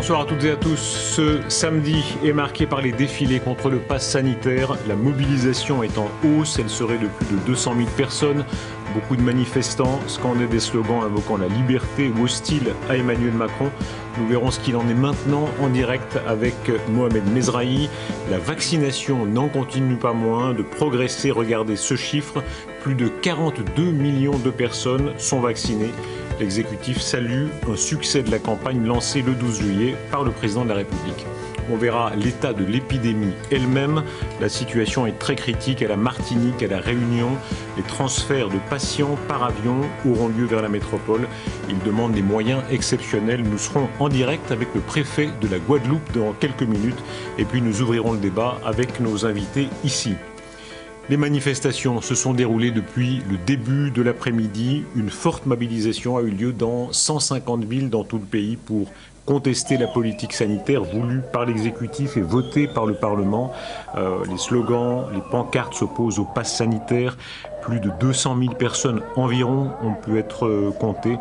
Bonsoir à toutes et à tous. Ce samedi est marqué par les défilés contre le pass sanitaire. La mobilisation est en hausse, elle serait de plus de 200 000 personnes. Beaucoup de manifestants scandaient des slogans invoquant la liberté ou hostiles à Emmanuel Macron. Nous verrons ce qu'il en est maintenant en direct avec Mohamed Mezrahi. La vaccination n'en continue pas moins de progresser. Regardez ce chiffre, plus de 42 millions de personnes sont vaccinées. L'exécutif salue un succès de la campagne lancée le 12 juillet par le président de la République. On verra l'état de l'épidémie elle-même. La situation est très critique à la Martinique, à la Réunion. Les transferts de patients par avion auront lieu vers la métropole. Ils demandent des moyens exceptionnels. Nous serons en direct avec le préfet de la Guadeloupe dans quelques minutes. Et puis nous ouvrirons le débat avec nos invités ici. Les manifestations se sont déroulées depuis le début de l'après-midi. Une forte mobilisation a eu lieu dans 150 villes dans tout le pays pour contester la politique sanitaire voulue par l'exécutif et votée par le Parlement. Les slogans, les pancartes s'opposent au pass sanitaire. Plus de 200 000 personnes environ ont pu être comptées.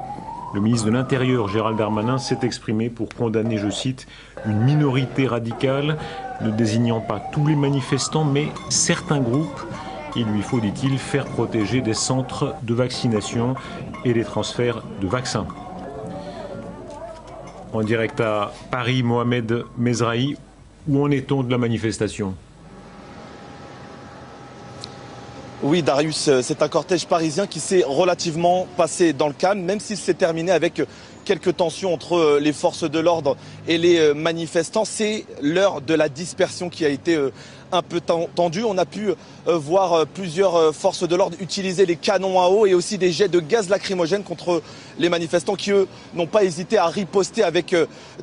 Le ministre de l'Intérieur, Gérald Darmanin, s'est exprimé pour condamner, je cite, une minorité radicale, ne désignant pas tous les manifestants, mais certains groupes. Il lui faut, dit-il, faire protéger des centres de vaccination et les transferts de vaccins. En direct à Paris, Mohamed Mezrahi, où en est-on de la manifestation ? Oui, Darius, c'est un cortège parisien qui s'est relativement passé dans le calme, même s'il s'est terminé avec quelques tensions entre les forces de l'ordre et les manifestants. C'est l'heure de la dispersion qui a été un peu tendue. On a pu voir plusieurs forces de l'ordre utiliser les canons à eau et aussi des jets de gaz lacrymogène contre les manifestants qui, eux, n'ont pas hésité à riposter avec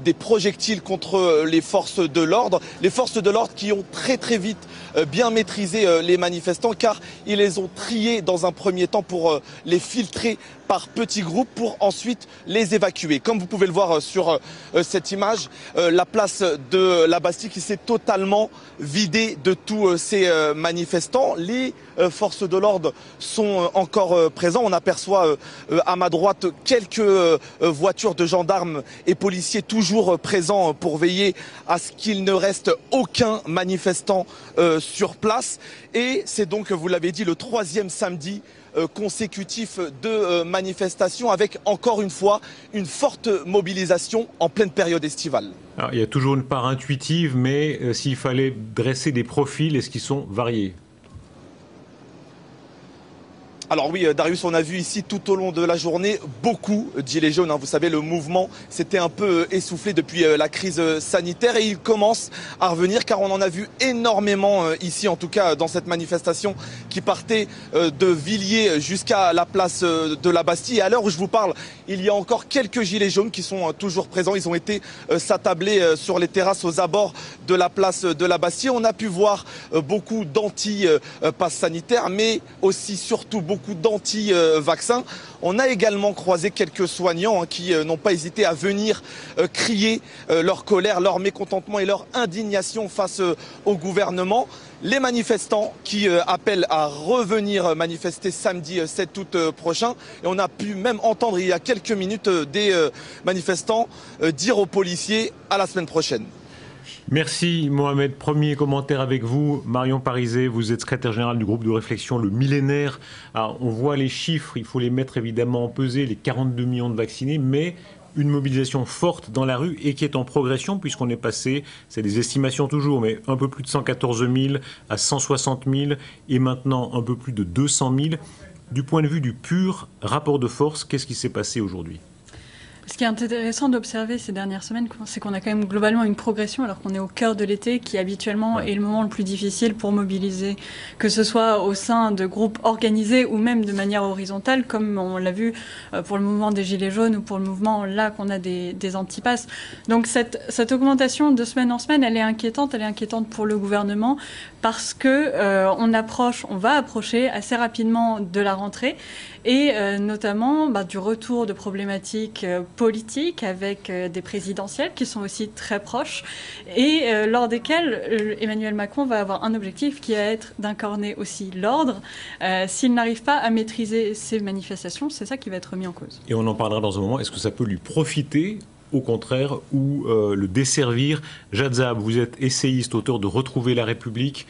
des projectiles contre les forces de l'ordre. Les forces de l'ordre qui ont très vite bien maîtrisé les manifestants car ils les ont triés dans un premier temps pour les filtrer par petits groupes pour ensuite les évacuer. Comme vous pouvez le voir sur cette image, la place de la Bastille qui s'est totalement vidée de tous ces manifestants. Les forces de l'ordre sont encore présents. On aperçoit à ma droite quelques voitures de gendarmes et policiers toujours présents pour veiller à ce qu'il ne reste aucun manifestant sur place. Et c'est donc, vous l'avez dit, le troisième samedi consécutif de manifestations avec encore une fois une forte mobilisation en pleine période estivale. Alors, il y a toujours une part intuitive, mais s'il fallait dresser des profils, est-ce qu'ils sont variés ? Alors oui, Darius, on a vu ici tout au long de la journée beaucoup de gilets jaunes. Vous savez, le mouvement s'était un peu essoufflé depuis la crise sanitaire et il commence à revenir car on en a vu énormément ici, en tout cas dans cette manifestation qui partait de Villiers jusqu'à la place de la Bastille. Et à l'heure où je vous parle, il y a encore quelques gilets jaunes qui sont toujours présents. Ils ont été s'attabler sur les terrasses aux abords de la place de la Bastille. On a pu voir beaucoup d'anti-pass sanitaires, mais aussi surtout beaucoup d'anti-vaccins. On a également croisé quelques soignants qui n'ont pas hésité à venir crier leur colère, leur mécontentement et leur indignation face au gouvernement. Les manifestants qui appellent à revenir manifester samedi 7 août prochain. Et on a pu même entendre il y a quelques minutes des manifestants dire aux policiers à la semaine prochaine. Merci Mohamed. Premier commentaire avec vous. Marion Parizet, vous êtes secrétaire général du groupe de réflexion Le Millénaire. Alors, on voit les chiffres, il faut les mettre évidemment en pesée, les 42 millions de vaccinés, mais une mobilisation forte dans la rue et qui est en progression puisqu'on est passé, c'est des estimations toujours, mais un peu plus de 114 000 à 160 000 et maintenant un peu plus de 200 000. Du point de vue du pur rapport de force, qu'est-ce qui s'est passé aujourd'hui ? Ce qui est intéressant d'observer ces dernières semaines, c'est qu'on a quand même globalement une progression alors qu'on est au cœur de l'été qui habituellement est le moment le plus difficile pour mobiliser, que ce soit au sein de groupes organisés ou même de manière horizontale, comme on l'a vu pour le mouvement des Gilets jaunes ou pour le mouvement là qu'on a des antipasses. Donc cette augmentation de semaine en semaine, elle est inquiétante pour le gouvernement parce que on va approcher assez rapidement de la rentrée et notamment du retour de problématiques politiques avec des présidentielles qui sont aussi très proches et lors desquelles Emmanuel Macron va avoir un objectif qui va être d'incarner aussi l'ordre. S'il n'arrive pas à maîtriser ces manifestations, c'est ça qui va être mis en cause. Et on en parlera dans un moment. Est-ce que ça peut lui profiter au contraire, ou le desservir? Jad Zahab, vous êtes essayiste, auteur de Retrouver la République.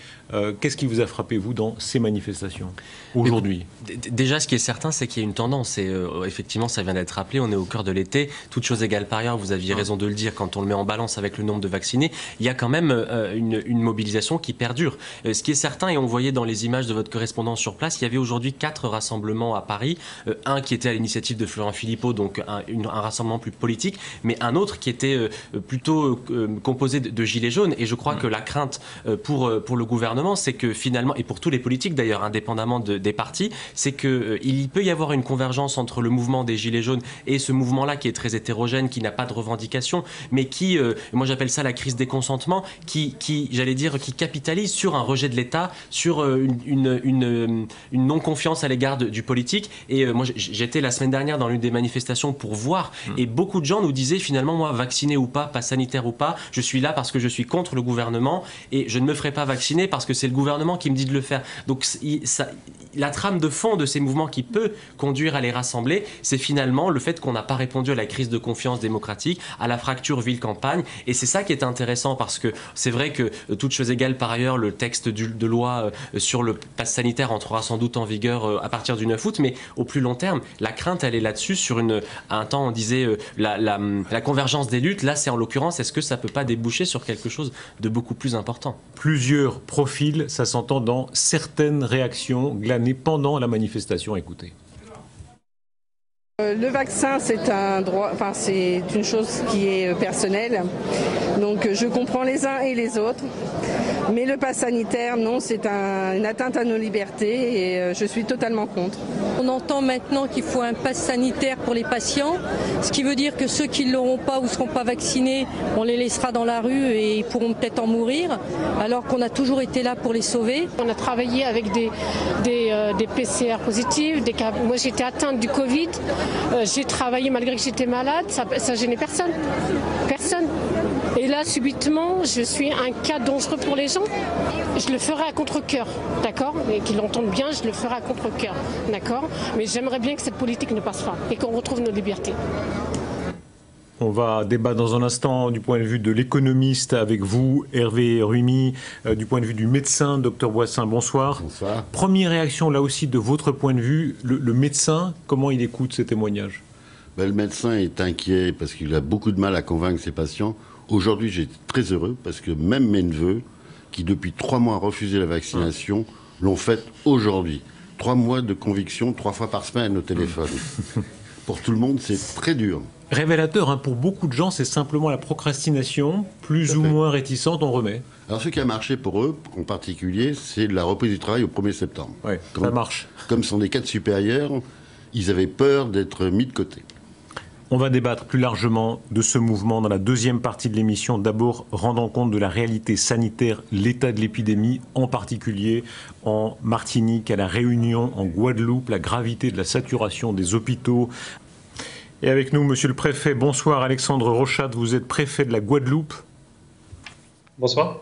Qu'est-ce qui vous a frappé, vous, dans ces manifestations aujourd'hui? Déjà, ce qui est certain, c'est qu'il y a une tendance. Et effectivement, ça vient d'être rappelé, on est au cœur de l'été. Toute chose égale par ailleurs, vous aviez raison de le dire, quand on le met en balance avec le nombre de vaccinés, il y a quand même une mobilisation qui perdure. Ce qui est certain, et on voyait dans les images de votre correspondant sur place, il y avait aujourd'hui 4 rassemblements à Paris. Un qui était à l'initiative de Florent Philippot, donc un rassemblement plus politique, mais un autre qui était plutôt composé de gilets jaunes. Et je crois que la crainte pour le gouvernement, c'est que finalement, et pour tous les politiques d'ailleurs, indépendamment des partis, c'est qu'il peut y avoir une convergence entre le mouvement des Gilets jaunes et ce mouvement-là qui est très hétérogène, qui n'a pas de revendication, mais qui, moi j'appelle ça la crise des consentements, qui j'allais dire, qui capitalise sur un rejet de l'État, sur une non-confiance à l'égard du politique. Et moi j'étais la semaine dernière dans l'une des manifestations pour voir, et beaucoup de gens nous disaient finalement, moi, vacciné ou pas, pass sanitaire ou pas, je suis là parce que je suis contre le gouvernement et je ne me ferai pas vacciner parce que c'est le gouvernement qui me dit de le faire. Donc la trame de fond de ces mouvements qui peut conduire à les rassembler, c'est finalement le fait qu'on n'a pas répondu à la crise de confiance démocratique, à la fracture ville-campagne. Et c'est ça qui est intéressant, parce que c'est vrai que, toute chose égale par ailleurs, le texte de loi sur le pass sanitaire entrera sans doute en vigueur à partir du 9 août, mais au plus long terme, la crainte, elle est là-dessus. Un temps, on disait la convergence des luttes. Là, c'est en l'occurrence, est-ce que ça ne peut pas déboucher sur quelque chose de beaucoup plus important? Plusieurs profils, ça s'entend dans certaines réactions glanées pendant la manifestation. Écoutez. Le vaccin, c'est un droit, enfin c'est une chose qui est personnelle. Donc je comprends les uns et les autres. Mais le pass sanitaire, non, c'est une atteinte à nos libertés et je suis totalement contre. On entend maintenant qu'il faut un pass sanitaire pour les patients, ce qui veut dire que ceux qui ne l'auront pas ou ne seront pas vaccinés, on les laissera dans la rue et ils pourront peut-être en mourir, alors qu'on a toujours été là pour les sauver. On a travaillé avec des PCR positifs, moi j'étais atteinte du Covid, j'ai travaillé malgré que j'étais malade, ça gênait personne. Personne. Et là, subitement, je suis un cas dangereux pour les gens. Je le ferai à contre-cœur, d'accord? Et qu'ils l'entendent bien, je le ferai à contre-cœur, d'accord? Mais j'aimerais bien que cette politique ne passe pas et qu'on retrouve nos libertés. On va débattre dans un instant du point de vue de l'économiste avec vous, Hervé Rumi, du point de vue du médecin, docteur Boissin, bonsoir. Bonsoir. Première réaction là aussi de votre point de vue, le médecin, comment il écoute ces témoignages? Le médecin est inquiet parce qu'il a beaucoup de mal à convaincre ses patients. Aujourd'hui, j'étais très heureux parce que même mes neveux, qui depuis 3 mois refusaient la vaccination, l'ont faite aujourd'hui. 3 mois de conviction, 3 fois par semaine au téléphone. Pour tout le monde, c'est très dur. Révélateur, hein, pour beaucoup de gens, c'est simplement la procrastination, plus ou moins réticente, on remet. Alors ce qui a marché pour eux, en particulier, c'est la reprise du travail au 1er septembre. Oui, ça marche. Comme sont des cadres supérieurs, ils avaient peur d'être mis de côté. On va débattre plus largement de ce mouvement dans la deuxième partie de l'émission. D'abord, rendant compte de la réalité sanitaire, l'état de l'épidémie, en particulier en Martinique, à La Réunion, en Guadeloupe, la gravité de la saturation des hôpitaux. Et avec nous, monsieur le préfet, bonsoir Alexandre Rochat, vous êtes préfet de la Guadeloupe. Bonsoir.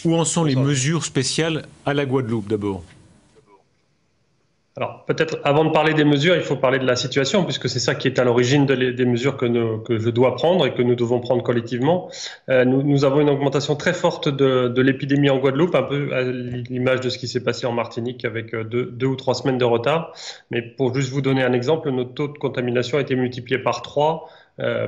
Où en sont les mesures spéciales à la Guadeloupe d'abord? Alors peut-être avant de parler des mesures, il faut parler de la situation, puisque c'est ça qui est à l'origine des mesures que je dois prendre et que nous devons prendre collectivement. Nous avons une augmentation très forte de l'épidémie en Guadeloupe, un peu à l'image de ce qui s'est passé en Martinique avec 2 ou 3 semaines de retard. Mais pour juste vous donner un exemple, notre taux de contamination a été multiplié par 3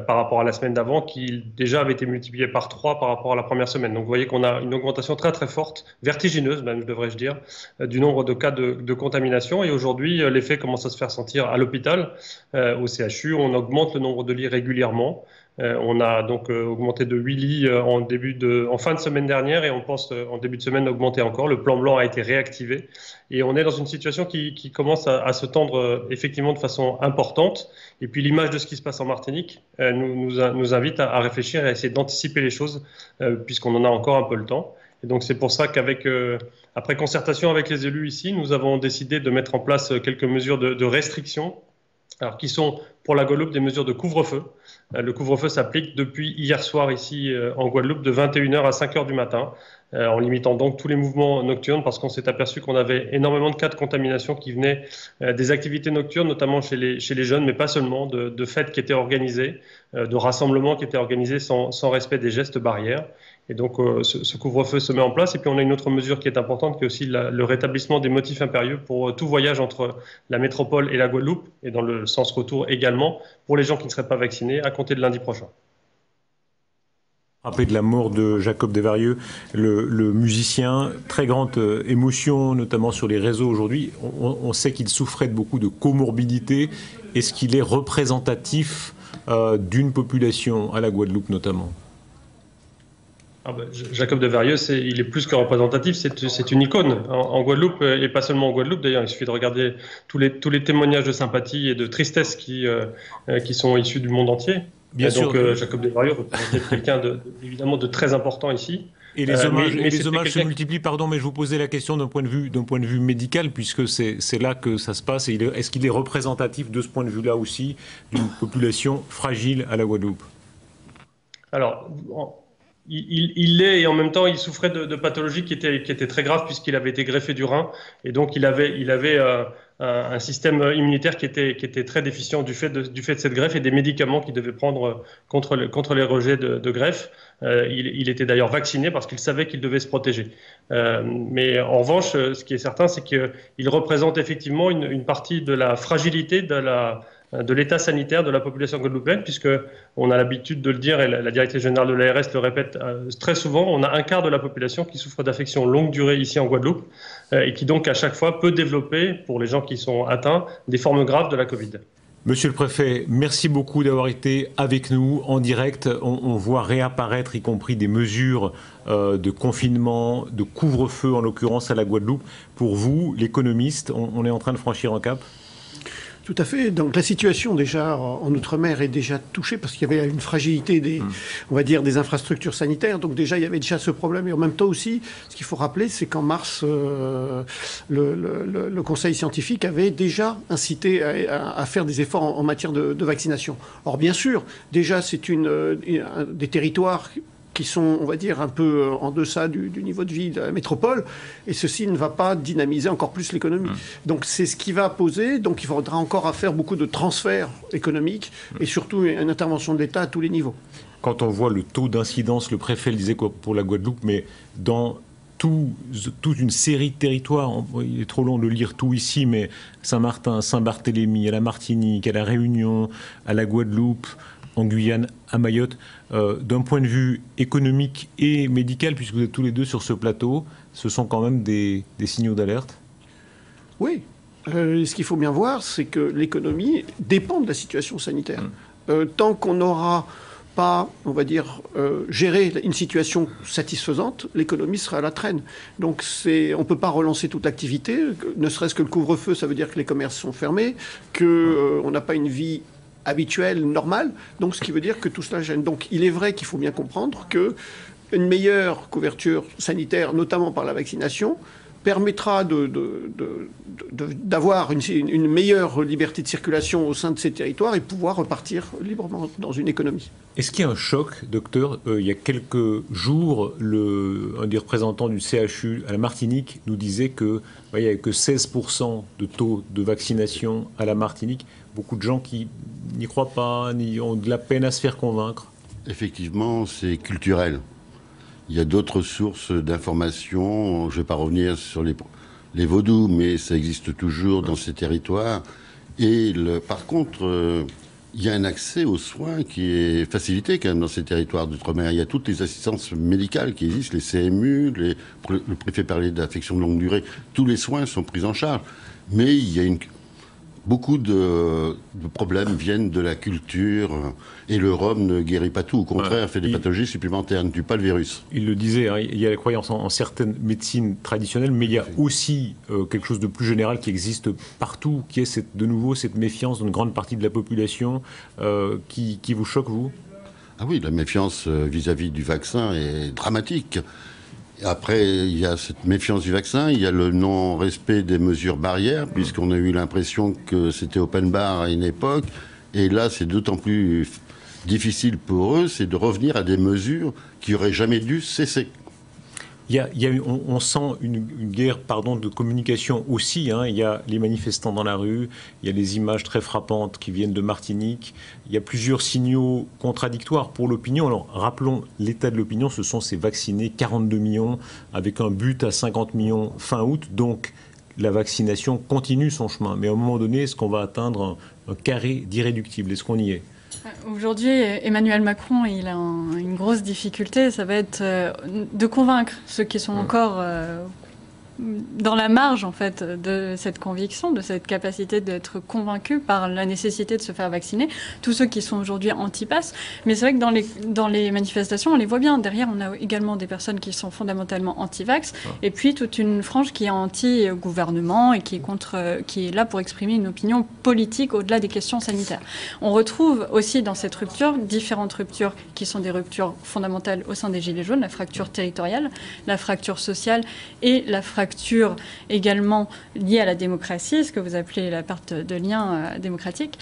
par rapport à la semaine d'avant, qui déjà avait été multiplié par 3 par rapport à la première semaine. Donc vous voyez qu'on a une augmentation très très forte, vertigineuse même devrais-je dire, du nombre de cas de contamination. Et aujourd'hui, l'effet commence à se faire sentir à l'hôpital, au CHU. On augmente le nombre de lits régulièrement. On a donc augmenté de 8 lits en fin de semaine dernière et on pense en début de semaine augmenter encore. Le plan blanc a été réactivé et on est dans une situation qui commence à se tendre effectivement de façon importante. Et puis l'image de ce qui se passe en Martinique nous invite à réfléchir et à essayer d'anticiper les choses puisqu'on en a encore un peu le temps. Et donc c'est pour ça après concertation avec les élus ici, nous avons décidé de mettre en place quelques mesures de restriction, alors qui sont pour la Guadeloupe des mesures de couvre-feu. Le couvre-feu s'applique depuis hier soir ici en Guadeloupe de 21h à 5h du matin, en limitant donc tous les mouvements nocturnes parce qu'on s'est aperçu qu'on avait énormément de cas de contamination qui venaient des activités nocturnes, notamment chez les jeunes, mais pas seulement, de fêtes qui étaient organisées, de rassemblements qui étaient organisés sans respect des gestes barrières. Et donc ce couvre-feu se met en place. Et puis on a une autre mesure qui est importante, qui est aussi le rétablissement des motifs impérieux pour tout voyage entre la métropole et la Guadeloupe, et dans le sens retour également, pour les gens qui ne seraient pas vaccinés, à compter de lundi prochain. Rappelé de la mort de Jacob Desvarieux, le musicien, très grande émotion, notamment sur les réseaux aujourd'hui. On sait qu'il souffrait de beaucoup de comorbidités. Est-ce qu'il est représentatif d'une population, à la Guadeloupe notamment ? Jacob Desvarieux, il est plus que représentatif, c'est une icône en Guadeloupe, et pas seulement en Guadeloupe d'ailleurs. Il suffit de regarder tous les témoignages de sympathie et de tristesse qui sont issus du monde entier. Bien sûr. Donc Jacob Desvarieux représentait quelqu'un évidemment de très important ici. Et les hommages se multiplient, pardon, mais je vous posais la question d'un point de vue médical, puisque c'est là que ça se passe. Est-ce qu'il est représentatif de ce point de vue-là aussi d'une population fragile à la Guadeloupe ? Alors, il l'est, et en même temps il souffrait de pathologies qui étaient très graves puisqu'il avait été greffé du rein, et donc il avait un système immunitaire qui était très déficient du fait de cette greffe et des médicaments qu'il devait prendre contre les rejets de greffe. Il était d'ailleurs vacciné parce qu'il savait qu'il devait se protéger. Mais en revanche, ce qui est certain, c'est qu'il représente effectivement une partie de la fragilité de l'état sanitaire de la population guadeloupéenne, puisqu'on a l'habitude de le dire, et la directrice générale de l'ARS le répète très souvent, on a un quart de la population qui souffre d'affections longue durée ici en Guadeloupe, et qui donc à chaque fois peut développer, pour les gens qui sont atteints, des formes graves de la Covid. Monsieur le préfet, merci beaucoup d'avoir été avec nous en direct. On voit réapparaître, y compris des mesures de confinement, de couvre-feu en l'occurrence à la Guadeloupe. Pour vous, l'économiste, on est en train de franchir un cap ? Tout à fait. Donc la situation déjà en Outre-mer est déjà touchée parce qu'il y avait une fragilité on va dire, des infrastructures sanitaires. Donc déjà, il y avait déjà ce problème. Et en même temps aussi, ce qu'il faut rappeler, c'est qu'en mars, le Conseil scientifique avait déjà incité à faire des efforts en matière de vaccination. Or, bien sûr, déjà, c'est des territoires qui sont, on va dire, un peu en deçà du niveau de vie de la métropole, et ceci ne va pas dynamiser encore plus l'économie. Donc c'est ce qui va poser, donc il faudra encore faire beaucoup de transferts économiques, et surtout une intervention de l'État à tous les niveaux. Quand on voit le taux d'incidence, le préfet le disait pour la Guadeloupe, mais dans toute une série de territoires, il est trop long de lire tout ici, mais Saint-Martin, Saint-Barthélemy, à la Martinique, à la Réunion, à la Guadeloupe, en Guyane, à Mayotte, d'un point de vue économique et médical, puisque vous êtes tous les deux sur ce plateau, ce sont quand même des signaux d'alerte ? Oui. Ce qu'il faut bien voir, c'est que l'économie dépend de la situation sanitaire. Tant qu'on n'aura pas, on va dire, gérer une situation satisfaisante, l'économie sera à la traîne. Donc on ne peut pas relancer toute l'activité, ne serait-ce que le couvre-feu, ça veut dire que les commerces sont fermés, qu'on n'a pas une vie habituelle, normale, donc ce qui veut dire que tout cela gêne. Donc il est vrai qu'il faut bien comprendre qu'une meilleure couverture sanitaire, notamment par la vaccination, permettra d'avoir une meilleure liberté de circulation au sein de ces territoires et pouvoir repartir librement dans une économie. Est-ce qu'il y a un choc, docteur ? Il y a quelques jours, un des représentants du CHU à la Martinique nous disait qu'il n'y avait que 16% de taux de vaccination à la Martinique. Beaucoup de gens qui n'y croient pas, ont de la peine à se faire convaincre. Effectivement, c'est culturel. Il y a d'autres sources d'informations. Je ne vais pas revenir sur les vaudous, mais ça existe toujours dans ces territoires. Et par contre, il y a un accès aux soins qui est facilité quand même dans ces territoires d'outre-mer. Il y a toutes les assistances médicales qui existent, les CMU, le préfet parlait d'affection de longue durée. Tous les soins sont pris en charge. Mais il y a beaucoup de problèmes viennent de la culture, et le rhum ne guérit pas tout. Au contraire, fait des pathologies supplémentaires, ne tue pas le virus. Il le disait, hein, il y a la croyance en certaines médecines traditionnelles, mais il y a aussi quelque chose de plus général qui existe partout, qui est de nouveau cette méfiance d'une grande partie de la population qui vous choque, vous ? Ah oui, la méfiance vis-à-vis du vaccin est dramatique. Après, il y a cette méfiance du vaccin, il y a le non-respect des mesures barrières, puisqu'on a eu l'impression que c'était open bar à une époque, Et là, c'est d'autant plus difficile pour eux, c'est de revenir à des mesures qui n'auraient jamais dû cesser. On sent une guerre de communication aussi. Il y a les manifestants dans la rue, il y a des images très frappantes qui viennent de Martinique. Il y a plusieurs signaux contradictoires pour l'opinion. Alors rappelons l'état de l'opinion, ce sont ces vaccinés, 42 millions, avec un but à 50 millions fin août. Donc la vaccination continue son chemin. Mais à un moment donné, est-ce qu'on va atteindre un carré d'irréductible? Est-ce qu'on y est? Aujourd'hui, Emmanuel Macron, il a une grosse difficulté, ça va être de convaincre ceux qui sont encore dans la marge en fait de cette conviction, de cette capacité d'être convaincus par la nécessité de se faire vacciner, tous ceux qui sont aujourd'hui anti-pass. Mais c'est vrai que dans les manifestations, on les voit bien. Derrière, on a également des personnes qui sont fondamentalement anti-vax, et puis toute une frange qui est anti-gouvernement et qui est là pour exprimer une opinion politique au-delà des questions sanitaires. On retrouve aussi dans cette rupture différentes ruptures qui sont des ruptures fondamentales au sein des Gilets jaunes, la fracture territoriale, la fracture sociale et la fracture également liée à la démocratie, ce que vous appelez la perte de lien démocratique.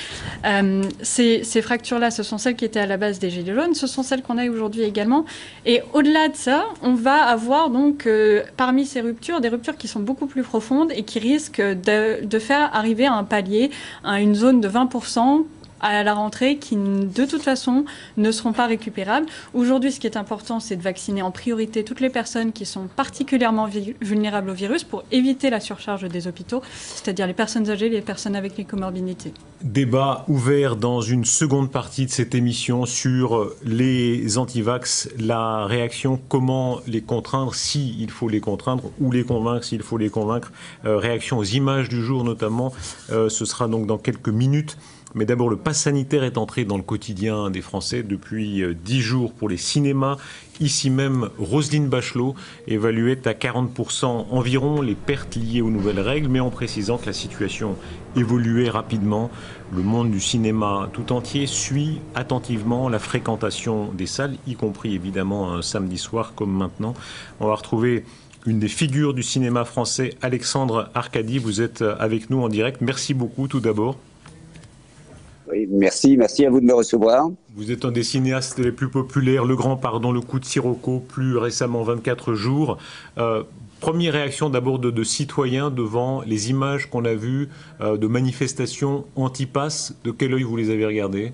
Ces fractures-là, ce sont celles qui étaient à la base des Gilets jaunes, ce sont celles qu'on a aujourd'hui également. Et au-delà de ça, on va avoir donc parmi ces ruptures, des ruptures qui sont beaucoup plus profondes et qui risquent de faire arriver à un palier, à une zone de 20%, à la rentrée qui, de toute façon, ne seront pas récupérables. Aujourd'hui, ce qui est important, c'est de vacciner en priorité toutes les personnes qui sont particulièrement vulnérables au virus pour éviter la surcharge des hôpitaux, c'est-à-dire les personnes âgées, les personnes avec les comorbidités. Débat ouvert dans une seconde partie de cette émission sur les antivax, la réaction, comment les contraindre s'il faut les contraindre ou les convaincre s'il faut les convaincre. Réaction aux images du jour notamment, ce sera donc dans quelques minutes. Mais d'abord, le pass sanitaire est entré dans le quotidien des Français depuis 10 jours pour les cinémas. Ici même, Roselyne Bachelot évaluait à 40% environ les pertes liées aux nouvelles règles, mais en précisant que la situation évoluait rapidement. Le monde du cinéma tout entier suit attentivement la fréquentation des salles, y compris évidemment un samedi soir comme maintenant. On va retrouver une des figures du cinéma français, Alexandre Arcadi. Vous êtes avec nous en direct. Merci beaucoup tout d'abord. Oui, merci à vous de me recevoir. Vous êtes un des cinéastes les plus populaires, Le Grand Pardon, Le Coup de Sirocco, plus récemment 24 jours. Première réaction d'abord de citoyens devant les images qu'on a vues de manifestations anti-pass. De quel œil vous les avez regardées?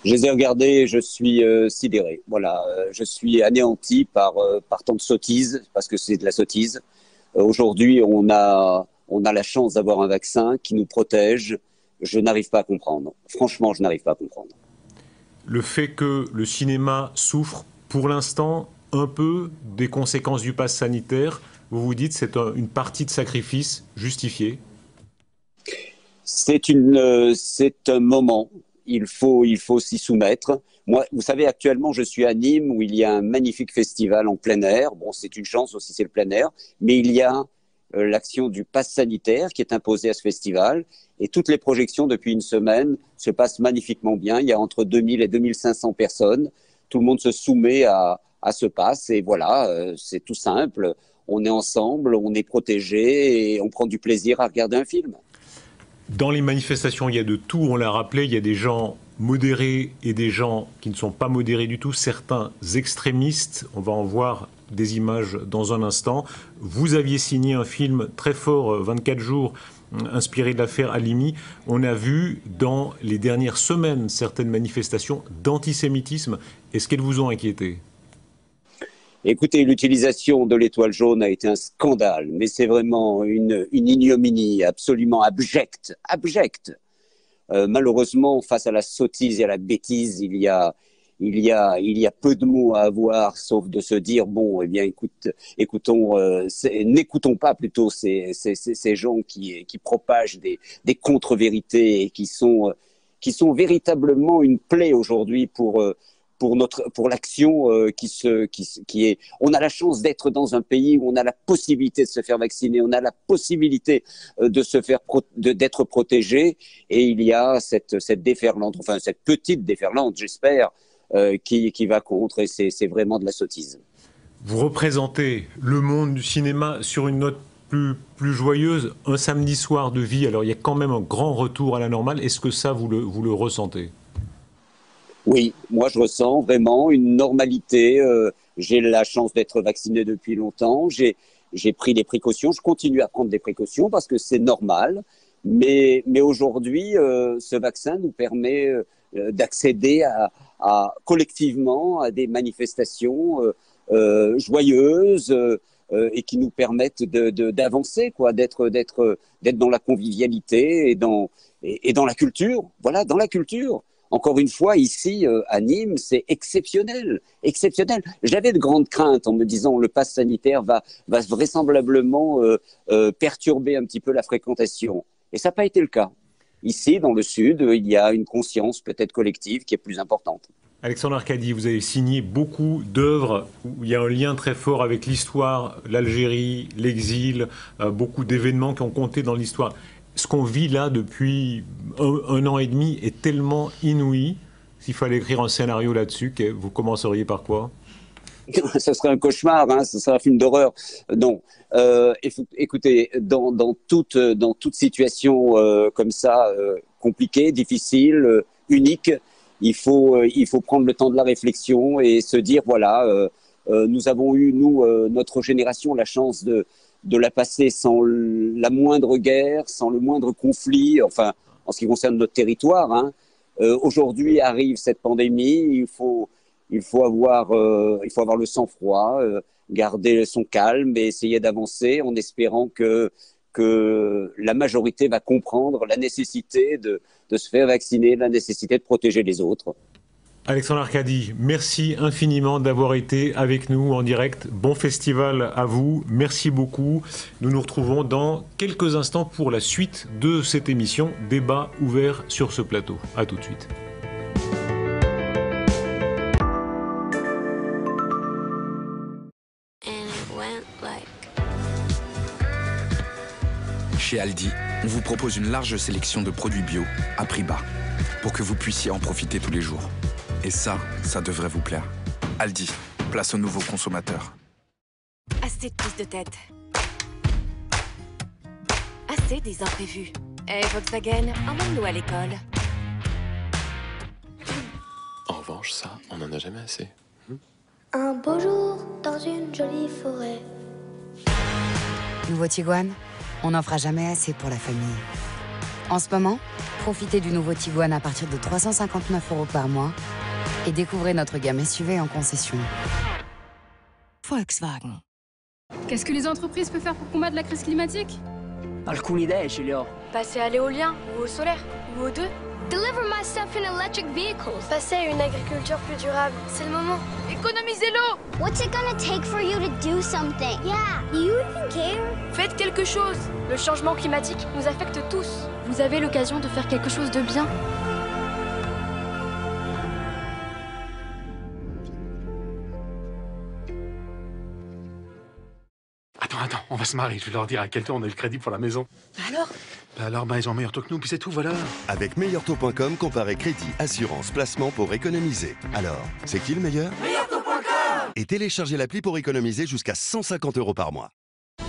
Je les ai regardées et je suis sidéré. Voilà, je suis anéanti par tant de sottises, parce que c'est de la sottise. Aujourd'hui, on a la chance d'avoir un vaccin qui nous protège. Je n'arrive pas à comprendre. Franchement, je n'arrive pas à comprendre. Le fait que le cinéma souffre, pour l'instant, un peu des conséquences du pass sanitaire, vous vous dites c'est une partie de sacrifice justifiée? C'est un moment. Il faut s'y soumettre. Moi, vous savez, actuellement, je suis à Nîmes où il y a un magnifique festival en plein air. Bon, c'est une chance aussi, c'est le plein air. Mais il y a l'action du pass sanitaire qui est imposée à ce festival. Et toutes les projections depuis une semaine se passent magnifiquement bien. Il y a entre 2000 et 2500 personnes. Tout le monde se soumet à ce pass. Et voilà, c'est tout simple. On est ensemble, on est protégés et on prend du plaisir à regarder un film. Dans les manifestations, il y a de tout, on l'a rappelé. Il y a des gens modérés et des gens qui ne sont pas modérés du tout. Certains extrémistes, on va en voir des images dans un instant. Vous aviez signé un film très fort, 24 jours, inspiré de l'affaire Halimi. On a vu dans les dernières semaines certaines manifestations d'antisémitisme. Est-ce qu'elles vous ont inquiété? Écoutez, l'utilisation de l'étoile jaune a été un scandale, mais c'est vraiment une ignominie absolument abjecte. Malheureusement, face à la sottise et à la bêtise, il y a peu de mots à avoir, sauf de se dire bon, eh bien, n'écoutons pas plutôt ces gens qui propagent des contre-vérités et qui sont véritablement une plaie aujourd'hui pour l'action qui est. On a la chance d'être dans un pays où on a la possibilité de se faire vacciner, on a la possibilité d'être protégé, et il y a cette déferlante, enfin cette petite déferlante, j'espère, qui va contre, et c'est vraiment de la sottise. Vous représentez le monde du cinéma sur une note plus joyeuse. Un samedi soir de vie, alors il y a quand même un grand retour à la normale. Est-ce que ça, vous le ressentez? Oui, moi je ressens vraiment une normalité. J'ai la chance d'être vacciné depuis longtemps. J'ai pris des précautions. Je continue à prendre des précautions parce que c'est normal. Mais aujourd'hui, ce vaccin nous permet d'accéder collectivement à des manifestations joyeuses et qui nous permettent d'avancer, quoi, d'être dans la convivialité et dans la culture. Voilà, dans la culture. Encore une fois, ici, à Nîmes, c'est exceptionnel, exceptionnel. J'avais de grandes craintes en me disant le pass sanitaire va vraisemblablement perturber un petit peu la fréquentation. Et ça n'a pas été le cas. Ici, dans le Sud, il y a une conscience peut-être collective qui est plus importante. Alexandre Arcadi, vous avez signé beaucoup d'œuvres où il y a un lien très fort avec l'histoire, l'Algérie, l'exil, beaucoup d'événements qui ont compté dans l'histoire. Ce qu'on vit là depuis un an et demi est tellement inouï. S'il fallait écrire un scénario là-dessus, vous commenceriez par quoi? Ça serait un cauchemar, hein, ce serait un film d'horreur. Non. Écoutez, dans toute situation comme ça, compliquée, difficile, unique, il faut prendre le temps de la réflexion et se dire, voilà, nous avons eu, notre génération, la chance de la passer sans la moindre guerre, sans le moindre conflit, enfin, en ce qui concerne notre territoire. Hein. Aujourd'hui arrive cette pandémie, il faut avoir le sang-froid, garder son calme et essayer d'avancer en espérant que la majorité va comprendre la nécessité de se faire vacciner, la nécessité de protéger les autres. Alexandre Arcadi, merci infiniment d'avoir été avec nous en direct. Bon festival à vous, merci beaucoup. Nous nous retrouvons dans quelques instants pour la suite de cette émission Débat ouvert sur ce plateau. À tout de suite. Chez Aldi, on vous propose une large sélection de produits bio à prix bas pour que vous puissiez en profiter tous les jours. Et ça devrait vous plaire. Aldi, place aux nouveaux consommateurs. Assez de prise de tête. Assez des imprévus. Eh, Volkswagen, emmène-nous à l'école. En revanche, ça, on n'en a jamais assez. Un beau jour, dans une jolie forêt. Nouveau Tiguan, on n'en fera jamais assez pour la famille. En ce moment, profitez du nouveau Tiguan à partir de 359 € par mois et découvrez notre gamme SUV en concession. Volkswagen. Qu'est-ce que les entreprises peuvent faire pour combattre la crise climatique? Alcune idée, Julio. Passer à l'éolien ou au solaire ou aux deux. Deliver my stuff in electric vehicles. Passer à une agriculture plus durable. C'est le moment. Économisez l'eau. What's it gonna take for you to do something? Yeah, do you even care? Faites quelque chose. Le changement climatique nous affecte tous. Vous avez l'occasion de faire quelque chose de bien. Attends, on va se marier. Je vais leur dire à quel taux on a eu le crédit pour la maison. Alors, ils ont meilleur taux que nous, puis c'est tout, voilà. Avec meilleurtaux.com, comparez crédit, assurance, placement pour économiser. Alors, c'est qui le meilleur? Meilleurtaux.com. Et téléchargez l'appli pour économiser jusqu'à 150 € par mois.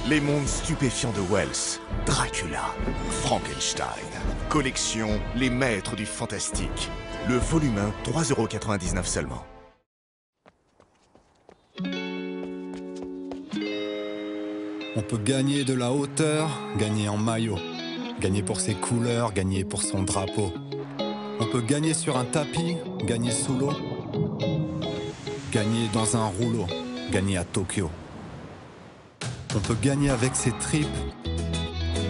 Les mondes stupéfiants de Wells. Dracula, Frankenstein. Collection Les Maîtres du Fantastique. Le volume 1, 3,99 € seulement. On peut gagner de la hauteur, gagner en maillot. Gagner pour ses couleurs, gagner pour son drapeau. On peut gagner sur un tapis, gagner sous l'eau. Gagner dans un rouleau, gagner à Tokyo. On peut gagner avec ses tripes,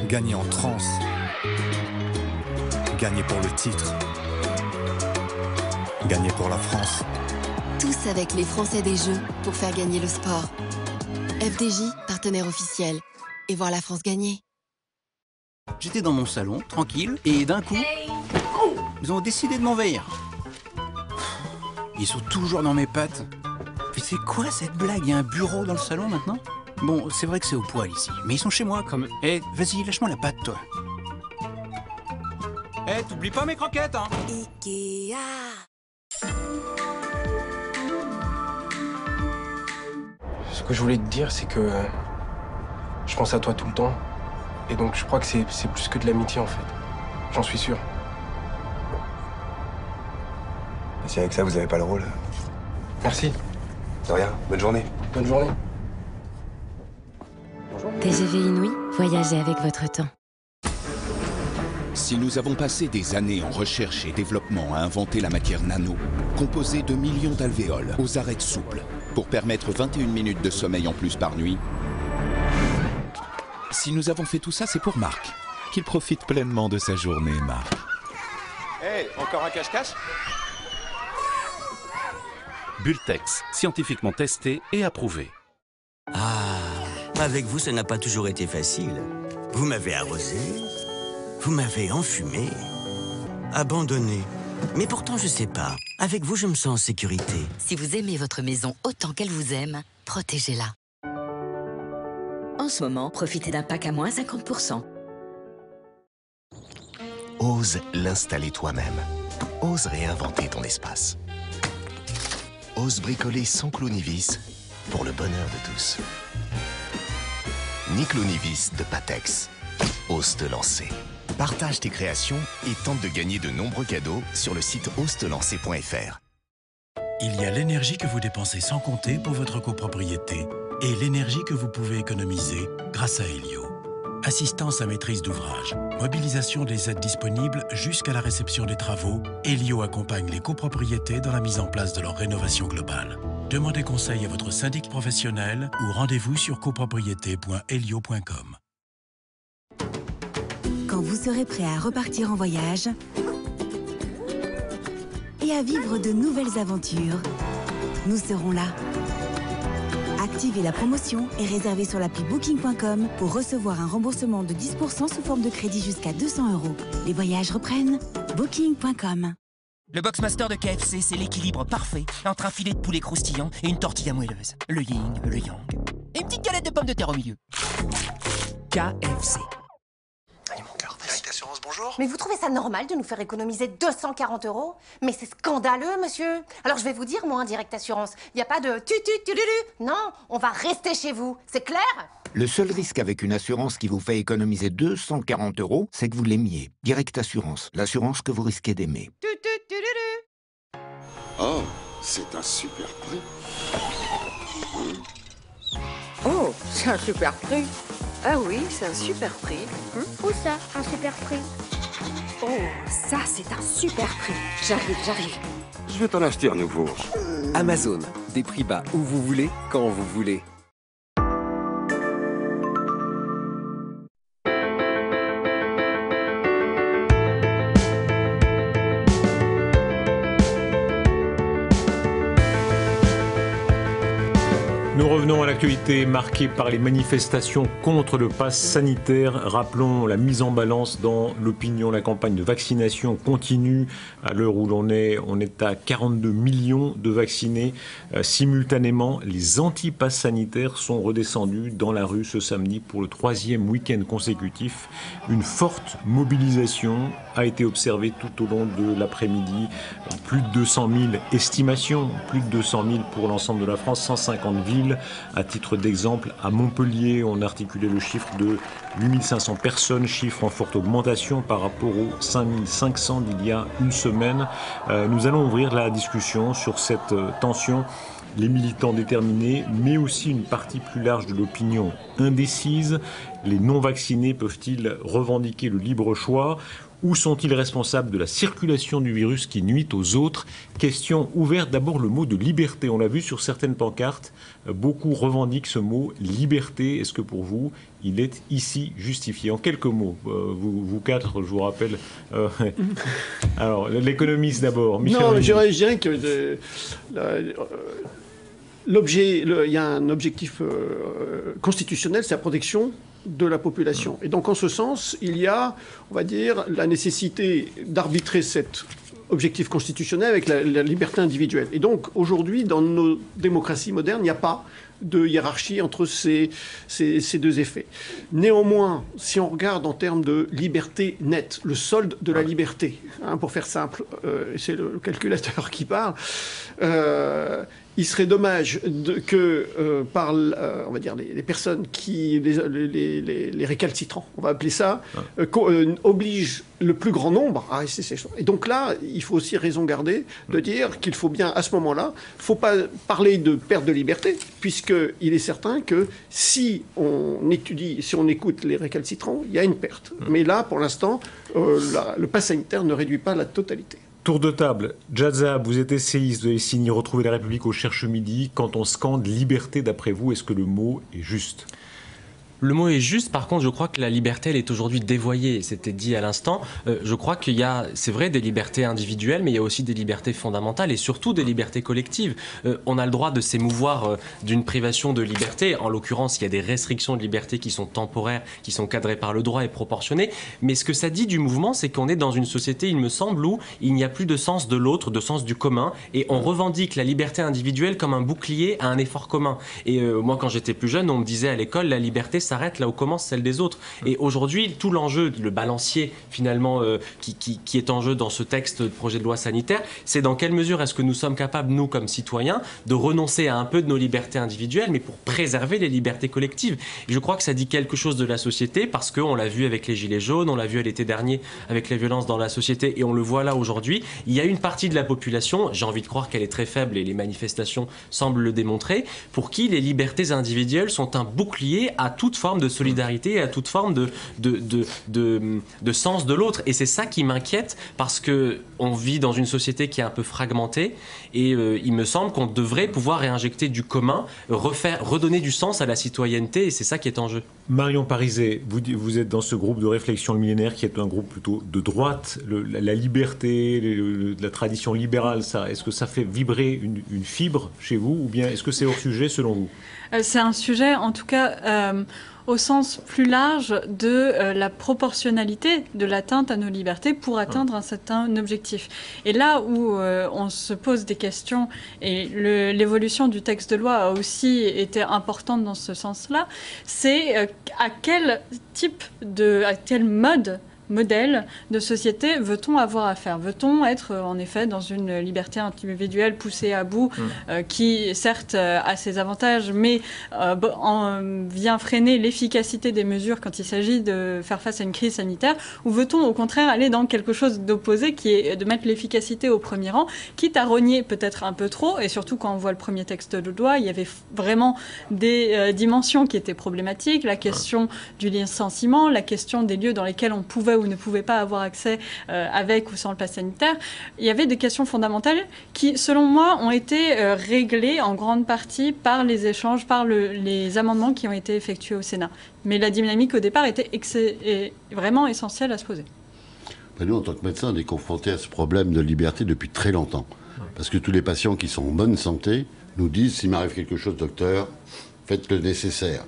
gagner en transe. Gagner pour le titre. Gagner pour la France. Tous avec les Français des Jeux pour faire gagner le sport. FDJ, partenaire officiel. Et voir la France gagner. J'étais dans mon salon, tranquille, et d'un coup, ils ont décidé de m'envahir. Ils sont toujours dans mes pattes. Mais c'est quoi cette blague? Il y a un bureau dans le salon maintenant? Bon, c'est vrai que c'est au poil ici, mais ils sont chez moi comme... Eh, vas-y, lâche-moi la patte, toi. Eh, t'oublies pas mes croquettes, hein? Ikea. Ce que je voulais te dire, c'est que Je pense à toi tout le temps. Et donc je crois que c'est plus que de l'amitié en fait. J'en suis sûr. Et si avec ça vous avez pas le rôle? Merci. De rien. Bonne journée. Bonne journée. TGV Inouï, voyagez avec votre temps. Si nous avons passé des années en recherche et développement à inventer la matière nano, composée de millions d'alvéoles aux arêtes souples, pour permettre 21 minutes de sommeil en plus par nuit, si nous avons fait tout ça, c'est pour Marc. Qu'il profite pleinement de sa journée, Marc. Hey, encore un cache-cache? Bultex, scientifiquement testé et approuvé. Ah, avec vous, ça n'a pas toujours été facile. Vous m'avez arrosé, vous m'avez enfumé, abandonné. Mais pourtant, je sais pas. Avec vous, je me sens en sécurité. Si vous aimez votre maison autant qu'elle vous aime, protégez-la. En ce moment, profitez d'un pack à moins 50%. Ose l'installer toi-même. Ose réinventer ton espace. Ose bricoler sans clou ni vis pour le bonheur de tous. Ni clou ni vis de Patex. Ose te lancer. Partage tes créations et tente de gagner de nombreux cadeaux sur le site osetelancer.fr. Il y a l'énergie que vous dépensez sans compter pour votre copropriété et l'énergie que vous pouvez économiser grâce à Helio. Assistance à maîtrise d'ouvrage, mobilisation des aides disponibles jusqu'à la réception des travaux, Helio accompagne les copropriétés dans la mise en place de leur rénovation globale. Demandez conseil à votre syndic professionnel ou rendez-vous sur copropriété.helio.com. Quand vous serez prêt à repartir en voyage et à vivre de nouvelles aventures, nous serons là. Activez la promotion et réservez sur l'appli Booking.com pour recevoir un remboursement de 10% sous forme de crédit jusqu'à 200 €. Les voyages reprennent. Booking.com. Le Boxmaster de KFC, c'est l'équilibre parfait entre un filet de poulet croustillant et une tortilla moelleuse. Le yin, le yang. Et une petite galette de pommes de terre au milieu. KFC. Direct Assurance, bonjour. Mais vous trouvez ça normal de nous faire économiser 240 €? Mais c'est scandaleux, monsieur. Alors je vais vous dire, moi, hein, Direct Assurance, il n'y a pas de tu-tu-tu-lu-lu. Non, on va rester chez vous. C'est clair? Le seul risque avec une assurance qui vous fait économiser 240 €, c'est que vous l'aimiez. Direct Assurance, l'assurance que vous risquez d'aimer. Tu-tu-tu-lu-lu. Oh, c'est un super prix. Oh, c'est un super prix. Ah oui, c'est un super prix. Où ça, un super prix? Oh, ça, c'est un super prix. J'arrive. Je vais t'en acheter un nouveau. Amazon, des prix bas où vous voulez, quand vous voulez. Nous revenons à l'actualité marquée par les manifestations contre le pass sanitaire. Rappelons la mise en balance dans l'opinion. La campagne de vaccination continue. À l'heure où on est à 42 millions de vaccinés. Simultanément, les anti-pass sanitaires sont redescendus dans la rue ce samedi pour le 3e week-end consécutif. Une forte mobilisation a été observée tout au long de l'après-midi. Plus de 200 000 estimations, plus de 200 000 pour l'ensemble de la France, 150 villes. À titre d'exemple, à Montpellier, on a articulé le chiffre de 8500 personnes, chiffre en forte augmentation par rapport aux 5500 d'il y a une semaine. Nous allons ouvrir la discussion sur cette tension. Les militants déterminés, mais aussi une partie plus large de l'opinion indécise. Les non-vaccinés peuvent-ils revendiquer le libre choix ? Ou sont-ils responsables de la circulation du virus qui nuit aux autres? Question ouverte. D'abord, le mot de liberté. On l'a vu sur certaines pancartes. Beaucoup revendiquent ce mot liberté. Est-ce que pour vous, il est ici justifié? En quelques mots, vous quatre, je vous rappelle. Alors, l'économiste d'abord. Non, je dirais que il y a un objectif constitutionnel, c'est la protection de la population. Et donc, en ce sens, il y a, on va dire, la nécessité d'arbitrer cet objectif constitutionnel avec la liberté individuelle. Et donc, aujourd'hui, dans nos démocraties modernes, il n'y a pas de hiérarchie entre ces deux effets. Néanmoins, si on regarde en termes de liberté nette, le solde de la liberté, hein, pour faire simple, c'est le calculateur qui parle, il serait dommage que par, on va dire, les personnes qui, les récalcitrants, on va appeler ça, obligent le plus grand nombre à rester chez soi. Et donc là, il faut aussi raison garder de dire qu'il faut bien, à ce moment-là, il ne faut pas parler de perte de liberté, puisqu'il est certain que si on écoute les récalcitrants, il y a une perte. Mais là, pour l'instant, le pass sanitaire ne réduit pas la totalité. Tour de table. Jadzab, vous êtes essayiste, vous avez signé Retrouver la République au Cherche Midi. Quand on scande liberté, d'après vous, est-ce que le mot est juste ? Le mot est juste, par contre, je crois que la liberté, elle est aujourd'hui dévoyée. C'était dit à l'instant. Je crois qu'il y a, c'est vrai, des libertés individuelles, mais il y a aussi des libertés fondamentales et surtout des libertés collectives. On a le droit de s'émouvoir d'une privation de liberté. En l'occurrence, il y a des restrictions de liberté qui sont temporaires, qui sont cadrées par le droit et proportionnées. Mais ce que ça dit du mouvement, c'est qu'on est dans une société, il me semble, où il n'y a plus de sens de l'autre, de sens du commun. Et on revendique la liberté individuelle comme un bouclier à un effort commun. Et moi, quand j'étais plus jeune, on me disait à l'école, la liberté s'arrête là où commence celle des autres. Et aujourd'hui, tout l'enjeu, le balancier finalement qui est en jeu dans ce texte de projet de loi sanitaire, c'est dans quelle mesure est-ce que nous sommes capables, nous comme citoyens, de renoncer à un peu de nos libertés individuelles, mais pour préserver les libertés collectives. Et je crois que ça dit quelque chose de la société, parce qu'on l'a vu avec les Gilets jaunes, on l'a vu l'été dernier avec les violences dans la société, et on le voit là aujourd'hui. Il y a une partie de la population, j'ai envie de croire qu'elle est très faible, et les manifestations semblent le démontrer, pour qui les libertés individuelles sont un bouclier à toute forme de solidarité, à toute forme de sens de l'autre. Et c'est ça qui m'inquiète, parce qu'on vit dans une société qui est un peu fragmentée, et il me semble qu'on devrait pouvoir réinjecter du commun, redonner du sens à la citoyenneté, et c'est ça qui est en jeu. Marion Pariset, vous êtes dans ce groupe de réflexion Le Millénaire, qui est un groupe plutôt de droite. La liberté, la tradition libérale, est-ce que ça fait vibrer une fibre chez vous, ou bien est-ce que c'est hors sujet selon vous ? C'est un sujet, en tout cas, au sens plus large de la proportionnalité de l'atteinte à nos libertés pour atteindre un certain objectif. Et là où on se pose des questions, et l'évolution du texte de loi a aussi été importante dans ce sens-là, c'est à quel modèle de société veut-on avoir affaire? Veut-on être en effet dans une liberté individuelle poussée à bout qui certes a ses avantages mais vient freiner l'efficacité des mesures quand il s'agit de faire face à une crise sanitaire, ou veut-on au contraire aller dans quelque chose d'opposé qui est de mettre l'efficacité au premier rang, quitte à rogner peut-être un peu trop, et surtout quand on voit le premier texte de loi, il y avait vraiment des dimensions qui étaient problématiques, la question du licenciement, la question des lieux dans lesquels on pouvait ou ne pouvait pas avoir accès avec ou sans le pass sanitaire. Il y avait des questions fondamentales qui, selon moi, ont été réglées en grande partie par les échanges, par les amendements qui ont été effectués au Sénat. Mais la dynamique, au départ, était vraiment essentielle à se poser. Nous, en tant que médecins, on est confrontés à ce problème de liberté depuis très longtemps. Parce que tous les patients qui sont en bonne santé nous disent « s'il m'arrive quelque chose, docteur, faites le nécessaire ».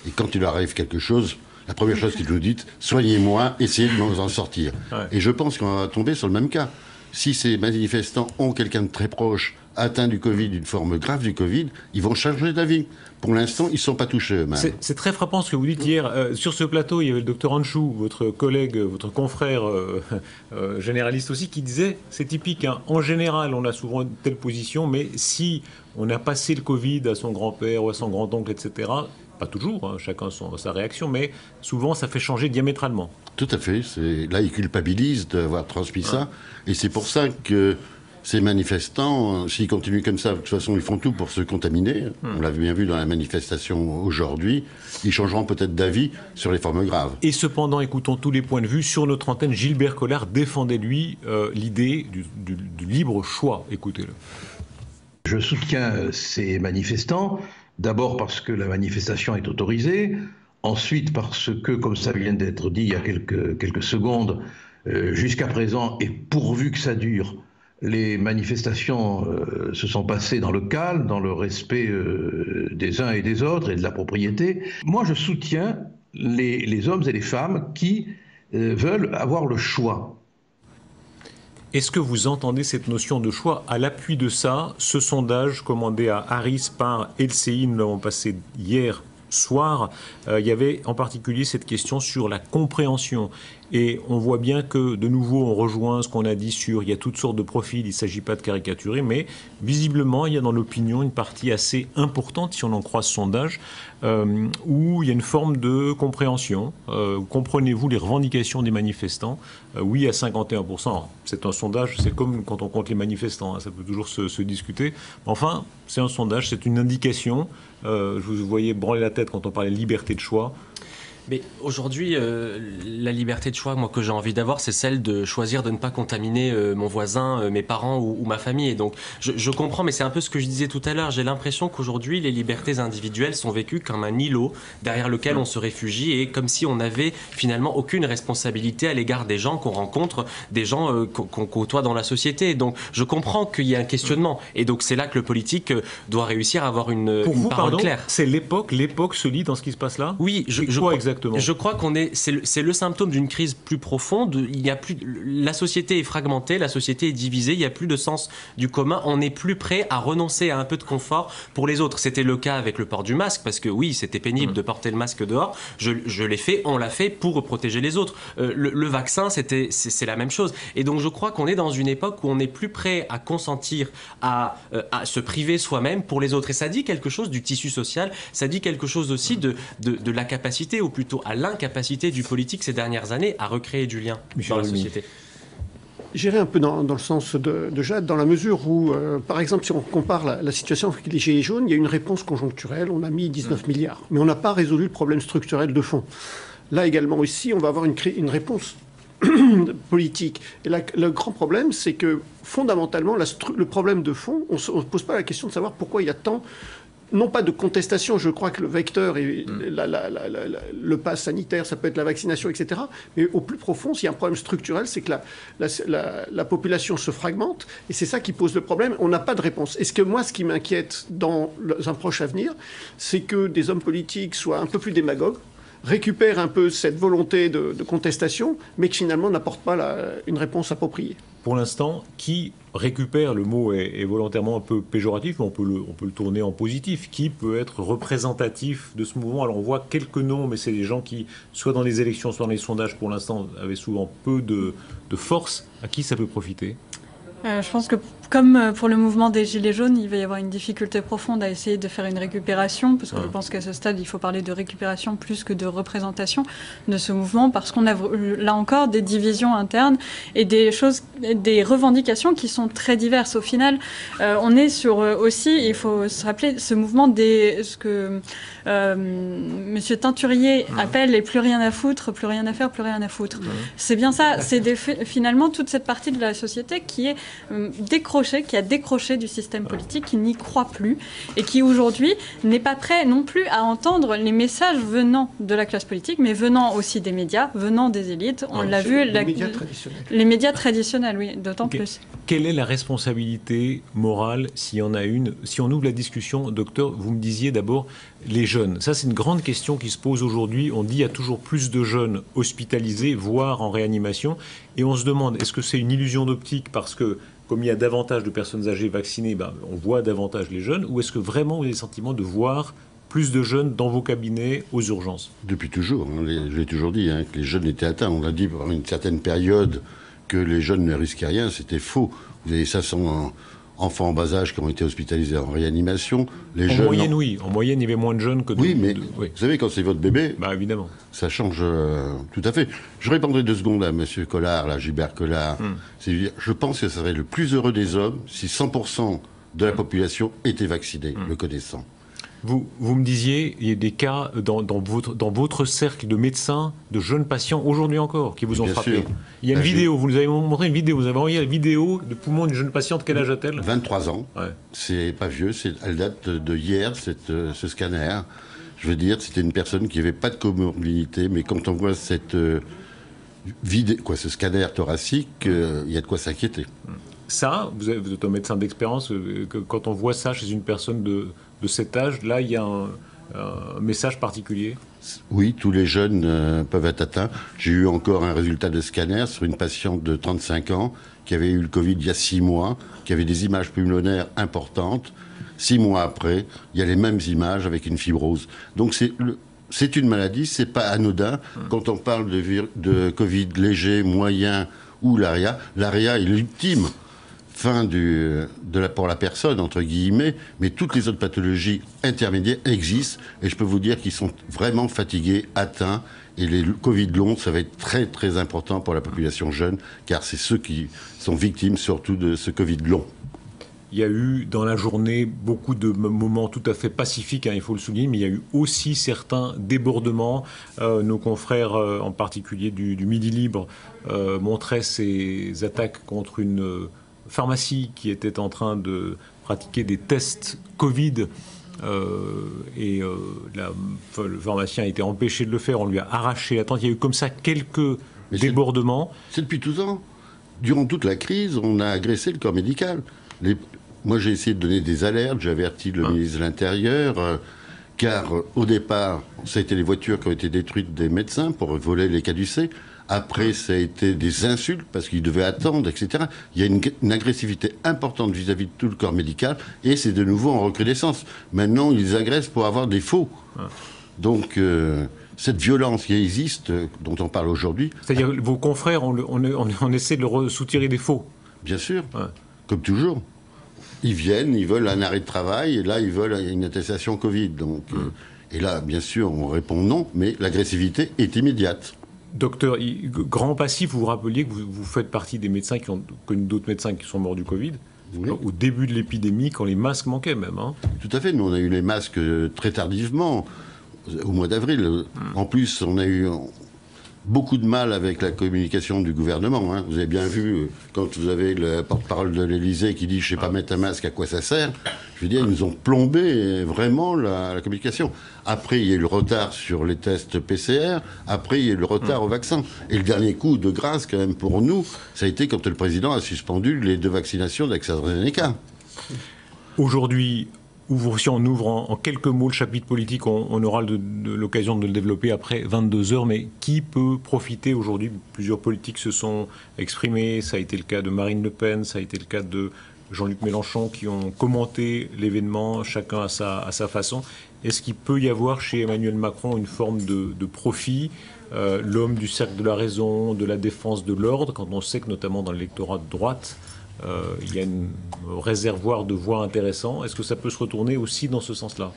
Et quand il arrive quelque chose, la première chose qu'ils nous disent, soignez-moi, essayez de nous en sortir. Et je pense qu'on va tomber sur le même cas. Si ces manifestants ont quelqu'un de très proche atteint du Covid, d'une forme grave du Covid, ils vont changer d'avis. Pour l'instant, ils ne sont pas touchés eux-mêmes. C'est très frappant ce que vous dites hier. Sur ce plateau, il y avait le docteur Anchou, votre collègue, votre confrère généraliste aussi, qui disait, c'est typique, hein, en général, on a souvent une telle position, mais si on a passé le Covid à son grand-père ou à son grand-oncle, etc., pas toujours, hein, chacun sa réaction, mais souvent ça fait changer diamétralement. Tout à fait. Là, ils culpabilisent d'avoir transmis ça. Et c'est pour ça que ces manifestants, s'ils continuent comme ça, de toute façon, ils font tout pour se contaminer. On l'a bien vu dans la manifestation aujourd'hui. Ils changeront peut-être d'avis sur les formes graves. Et cependant, écoutons tous les points de vue. Sur notre antenne, Gilbert Collard défendait, lui, l'idée du libre choix. Écoutez-le. Je soutiens ces manifestants. D'abord parce que la manifestation est autorisée, ensuite parce que, comme ça vient d'être dit il y a quelques secondes, jusqu'à présent, et pourvu que ça dure, les manifestations se sont passées dans le calme, dans le respect des uns et des autres et de la propriété. Moi, je soutiens les hommes et les femmes qui veulent avoir le choix. Est-ce que vous entendez cette notion de choix? À l'appui de ça, ce sondage commandé à Harris par LCI, nous l'avons passé hier soir, il y avait en particulier cette question sur la compréhension. Et on voit bien que, de nouveau, on rejoint ce qu'on a dit sur, il y a toutes sortes de profils, il ne s'agit pas de caricaturer, mais visiblement, il y a dans l'opinion une partie assez importante, si on en croit ce sondage, où il y a une forme de compréhension. Comprenez-vous les revendications des manifestants? Oui, à 51%. C'est un sondage, c'est comme quand on compte les manifestants, hein, ça peut toujours se discuter. Enfin, c'est un sondage, c'est une indication. Je vous voyais branler la tête quand on parlait de liberté de choix. Mais aujourd'hui, la liberté de choix, moi, que j'ai envie d'avoir, c'est celle de choisir de ne pas contaminer mon voisin, mes parents ou ma famille. Et donc, je comprends, mais c'est un peu ce que je disais tout à l'heure. J'ai l'impression qu'aujourd'hui, les libertés individuelles sont vécues comme un îlot derrière lequel on se réfugie et comme si on n'avait finalement aucune responsabilité à l'égard des gens qu'on rencontre, des gens qu'on côtoie dans la société. Donc, je comprends qu'il y a un questionnement. Et donc, c'est là que le politique doit réussir à avoir une parole claire. C'est l'époque se lit dans ce qui se passe là? Oui, je crois qu'on est, c'est le symptôme d'une crise plus profonde. Il y a plus, la société est fragmentée, la société est divisée, il n'y a plus de sens du commun. On n'est plus prêt à renoncer à un peu de confort pour les autres. C'était le cas avec le port du masque, parce que oui, c'était pénible de porter le masque dehors. Je l'ai fait, on l'a fait pour protéger les autres. Le vaccin, c'est la même chose. Et donc je crois qu'on est dans une époque où on n'est plus prêt à consentir à se priver soi-même pour les autres. Et ça dit quelque chose du tissu social, ça dit quelque chose aussi de la capacité, ou plutôt à l'incapacité du politique ces dernières années à recréer du lien dans la société. J'irai un peu dans le sens de Jade, dans la mesure où, par exemple, si on compare la situation avec les Gilets jaunes, il y a une réponse conjoncturelle, on a mis 19 milliards, mais on n'a pas résolu le problème structurel de fond. Là également aussi, on va avoir une réponse politique. Et là, le grand problème, c'est que fondamentalement, le problème de fond, on ne pose pas la question de savoir pourquoi il y a tant... Non pas de contestation, je crois que le vecteur et le pass sanitaire, ça peut être la vaccination, etc. Mais au plus profond, s'il y a un problème structurel, c'est que la population se fragmente et c'est ça qui pose le problème. On n'a pas de réponse. Et ce qui m'inquiète dans un proche avenir, c'est que des hommes politiques soient un peu plus démagogues, récupèrent un peu cette volonté de contestation, mais qui finalement n'apportent pas une réponse appropriée. Pour l'instant, qui récupère, le mot est volontairement un peu péjoratif, mais on peut le tourner en positif, qui peut être représentatif de ce mouvement? Alors on voit quelques noms, mais c'est des gens qui, soit dans les élections, soit dans les sondages, pour l'instant, avaient souvent peu de force. À qui ça peut profiter? Je pense que, comme pour le mouvement des Gilets jaunes, il va y avoir une difficulté profonde à essayer de faire une récupération, parce que je pense qu'à ce stade, il faut parler de récupération plus que de représentation de ce mouvement, parce qu'on a là encore des divisions internes et des revendications qui sont très diverses. Au final, on est sur aussi, il faut se rappeler, ce mouvement ce que M. Teinturier appelle les plus rien à foutre, plus rien à faire, plus rien à foutre. C'est bien ça, c'est finalement toute cette partie de la société qui est qui a décroché du système politique, qui n'y croit plus et qui aujourd'hui n'est pas prêt non plus à entendre les messages venant de la classe politique, mais venant aussi des médias, venant des élites. On l'a vu. Les médias traditionnels. Les médias traditionnels, oui, d'autant plus. Quelle est la responsabilité morale, s'il y en a une? Si on ouvre la discussion, docteur, vous me disiez d'abord les jeunes. Ça, c'est une grande question qui se pose aujourd'hui. On dit qu'il y a toujours plus de jeunes hospitalisés, voire en réanimation. Et on se demande, est-ce que c'est une illusion d'optique parce que, comme il y a davantage de personnes âgées vaccinées, on voit davantage les jeunes, ou est-ce que vraiment vous avez le sentiment de voir plus de jeunes dans vos cabinets aux urgences? Depuis toujours. Je l'ai toujours dit, que les jeunes étaient atteints. On a dit pendant une certaine période que les jeunes ne risquaient rien. C'était faux. Vous avez 500 enfants en bas âge qui ont été hospitalisés en réanimation. Moyenne, oui. En moyenne, il y avait moins de jeunes que Oui, mais vous savez, quand c'est votre bébé, évidemment, ça change tout à fait. Je répondrai 2 secondes à M. Collard, Gilbert Collard. Je pense que ça serait le plus heureux des hommes si 100% de la population était vaccinée, le connaissant. Vous me disiez, il y a des cas dans votre cercle de médecins, de jeunes patients, aujourd'hui encore, qui vous ont frappé. Sûr. Il y a une vidéo, vous nous avez montré une vidéo, vous avez envoyé la vidéo de poumon d'une jeune patiente. Quel âge a-t-elle? 23 ans. Ouais. C'est pas vieux, elle date de hier, ce scanner. Je veux dire, c'était une personne qui n'avait pas de comorbidité, mais quand on voit ce scanner thoracique, il y a de quoi s'inquiéter. Ça, vous êtes un médecin d'expérience, quand on voit ça chez une personne de cet âge, là, il y a un message particulier? Oui, tous les jeunes peuvent être atteints. J'ai eu encore un résultat de scanner sur une patiente de 35 ans qui avait eu le Covid il y a 6 mois, qui avait des images pulmonaires importantes. 6 mois après, il y a les mêmes images avec une fibrose. Donc c'est une maladie, c'est pas anodin. Quand on parle de Covid léger, moyen ou l'ARIA est l'ultime fin pour la personne, entre guillemets, mais toutes les autres pathologies intermédiaires existent, et je peux vous dire qu'ils sont vraiment fatigués, atteints, et les Covid longs, ça va être très très important pour la population jeune, car c'est ceux qui sont victimes surtout de ce Covid long. Il y a eu dans la journée beaucoup de moments tout à fait pacifiques, il faut le souligner, mais il y a eu aussi certains débordements. Nos confrères, en particulier du Midi Libre, montraient ces attaques contre une pharmacie qui était en train de pratiquer des tests Covid. Le pharmacien a été empêché de le faire, on lui a arraché la tente. Il y a eu comme ça quelques débordements. C'est depuis tout temps. Durant toute la crise, on a agressé le corps médical. Moi, j'ai essayé de donner des alertes, j'ai averti le ministre de l'Intérieur, car au départ, ça a été les voitures qui ont été détruites des médecins pour voler les caducées. Après, ça a été des insultes parce qu'ils devaient attendre, etc. Il y a une agressivité importante vis-à-vis de tout le corps médical, et c'est de nouveau en recrudescence. Maintenant, ils agressent pour avoir des faux. Donc, cette violence qui existe, dont on parle aujourd'hui... C'est-à-dire, vos confrères, on essaie de leur soutirer des faux. Bien sûr, comme toujours. Ils viennent, ils veulent un arrêt de travail, et là, ils veulent une attestation Covid. Donc, et là, bien sûr, on répond non, mais l'agressivité est immédiate. Docteur, grand passif, vous vous rappeliez que vous faites partie des médecins qui ont connu d'autres médecins qui sont morts du Covid, au début de l'épidémie, quand les masques manquaient même. Tout à fait, nous on a eu les masques très tardivement, au mois d'avril. En plus, on a eu beaucoup de mal avec la communication du gouvernement. Vous avez bien vu, quand vous avez le porte-parole de l'Élysée qui dit « je ne sais pas mettre un masque, à quoi ça sert ?» Je veux dire, ils nous ont plombé vraiment la communication. Après, il y a eu le retard sur les tests PCR. Après, il y a eu le retard au vaccin. Et le dernier coup de grâce, quand même, pour nous, ça a été quand le président a suspendu les 2 vaccinations d'AstraZeneca. Aujourd'hui, si on ouvre en quelques mots le chapitre politique, on aura l'occasion de le développer après 22 heures, mais qui peut profiter aujourd'hui? Plusieurs politiques se sont exprimés, ça a été le cas de Marine Le Pen, ça a été le cas de Jean-Luc Mélenchon, qui ont commenté l'événement, chacun à sa façon. Est-ce qu'il peut y avoir chez Emmanuel Macron une forme de profit, l'homme du cercle de la raison, de la défense de l'ordre, quand on sait que notamment dans l'électorat de droite, il y a un réservoir de voix intéressant. Est-ce que ça peut se retourner aussi dans ce sens-là?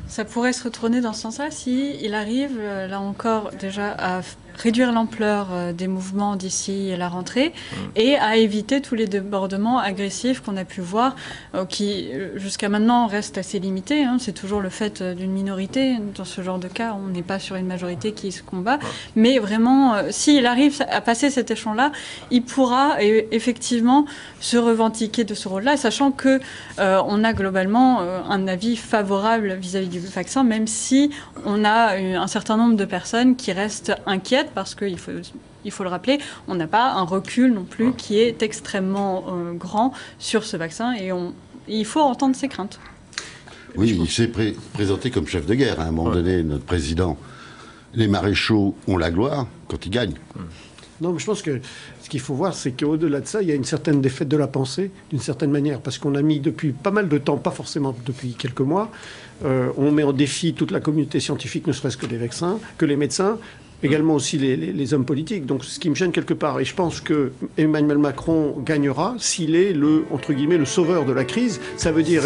Ça pourrait se retourner dans ce sens-là s'il arrive, là encore, déjà à réduire l'ampleur des mouvements d'ici la rentrée et à éviter tous les débordements agressifs qu'on a pu voir, qui jusqu'à maintenant restent assez limités. C'est toujours le fait d'une minorité. Dans ce genre de cas, on n'est pas sur une majorité qui se combat. Mais vraiment, s'il arrive à passer cet échelon-là, il pourra effectivement se revendiquer de ce rôle-là, sachant que on a globalement un avis favorable vis-à-vis du vaccin, même si on a un certain nombre de personnes qui restent inquiètes parce qu'il faut le rappeler, on n'a pas un recul non plus qui est extrêmement grand sur ce vaccin et il faut entendre ses craintes. Oui, il s'est présenté comme chef de guerre à un moment donné, notre président. Les maréchaux ont la gloire quand ils gagnent. Non, mais je pense que ce qu'il faut voir, c'est qu'au-delà de ça, il y a une certaine défaite de la pensée, d'une certaine manière, parce qu'on a mis depuis pas mal de temps, pas forcément depuis quelques mois, on met en défi toute la communauté scientifique, ne serait-ce que les médecins, également aussi les hommes politiques. Donc, ce qui me gêne quelque part, et je pense que Emmanuel Macron gagnera s'il est entre guillemets, le sauveur de la crise. Ça veut dire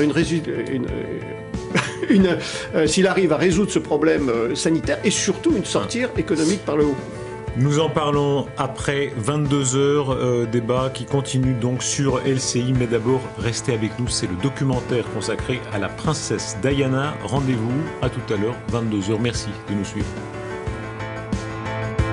s'il arrive à résoudre ce problème sanitaire et surtout une sortie économique par le haut. Nous en parlons après 22 heures, débat qui continue donc sur LCI. Mais d'abord, restez avec nous, c'est le documentaire consacré à la princesse Diana. Rendez-vous à tout à l'heure, 22 heures. Merci de nous suivre.